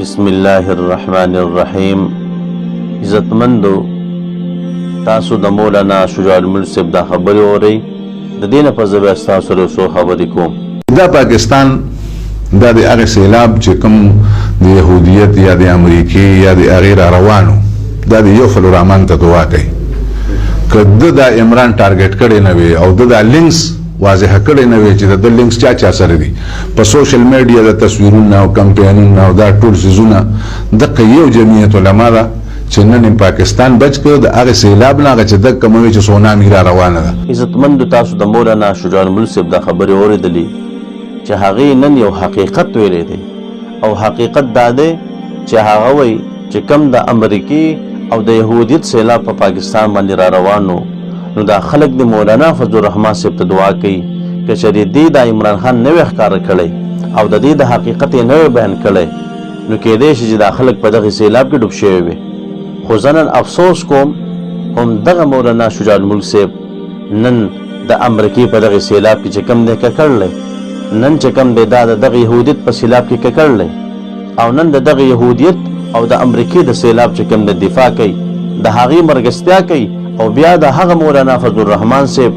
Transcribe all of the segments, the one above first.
بسم الله الرحمن الرحیم. عزتمندو، تاسو د مولانا شجاع الملک صاحب دا خبرې اورئ. د دې نه پس به تاسو سره څو خبرې کوم. دا پاکستان دا د هغه سیلاب چې کوم د يهودیت یا د امریکای یا د غیر روانو دا د یو خل رحمان ته دعا کوي. کله دا عمران ټارګټ کړي نه وي او دا لینکس واضح کړي نه وي چې د لینکس چا سره دي په سوشل میډیا د تصویرونو او کمپاینونو او دا ټول سيزونه د یو جمعیت علما ده چې نن پاکستان بچ کړ د هغه سیلاب نه چې د کوموي چې سونامي را روانه ده. عزتمند تاسو د مولانا شجاع الملک صاحب دا خبرې اورېدلې چې هغه نن یو حقیقت ویلې دی او حقیقت دا دی چې هغه وایي چې کم د امریکای او د يهودیت سیلاب په پاکستان باندې را روانو نو دا خلق د مولانا فضل الرحمن صاحب ته دعا کوي چې شریدي د عمران خان نوې ښکار کړي او د دې د حقیقت نوې بیان کړي نو کېدای شي چې دا خلق په دغه سیلاب کې ډوب شوی وي. خو زه نن افسوس کوم هم دغه مولانا شجاع الملک صاحب نن د امریکای په دغه سیلاب کې چې کوم دی ککړلی نن چې کوم دی دا د دغه یهودیت په سیلاب کې ککړلی او نن د دغه یهودیت او د امریکای د سیلاب چې کوم د دفاع کوي د هغې مرګستیا کوي او بیا د هغه مولانا فضل الرحمن صاحب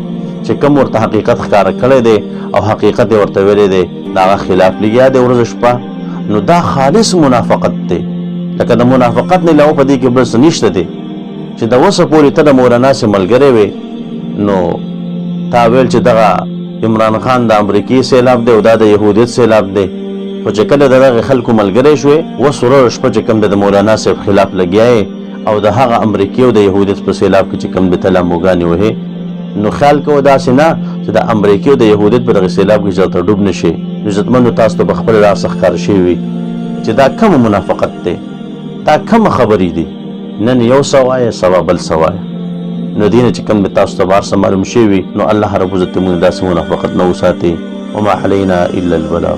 چې کوم ورته حقیقت ښکاره کړی دی او حقیقت یې ورته ویلی دی د هغه خلاف لګیا دی ورځ شپه نو دا خالص منافقت دی. لکه د منافقت نه علاوه په دې کې بل څه نشته دی چې د اوسه پورې ته د مولانا سره ملګری وې نو تا ویل چې دغه عمران خان د امریکای سیلاب دی او دا د یهودیت سیلاب دی خو چې کله د دغه خلکو ملګری شوې اوس ورځ شپه چې کوم د مولانا صاحب خلاف لګیا او د هغه امریکای او د یهودیت په سیلاب کې چې کوم د تلاموګانې وهې نو خیال کوو داسې نه چې د امریکای او د یهودیت په دغه سیلاب کې ځان ته ډوب نه شي. عزتمندو تاسو ته په خپل راس ښکاره شوي وي چې دا کومه منافقت دی دا کومه خبرې دي نن یو څه وایه سبا بل څه وایه نو دې نه چې کوم د تاسو ته بار څه معلوم شوي نو الله رب عزت موږ داسې منافقت نه وساتي. وما علينا الا البلاغ.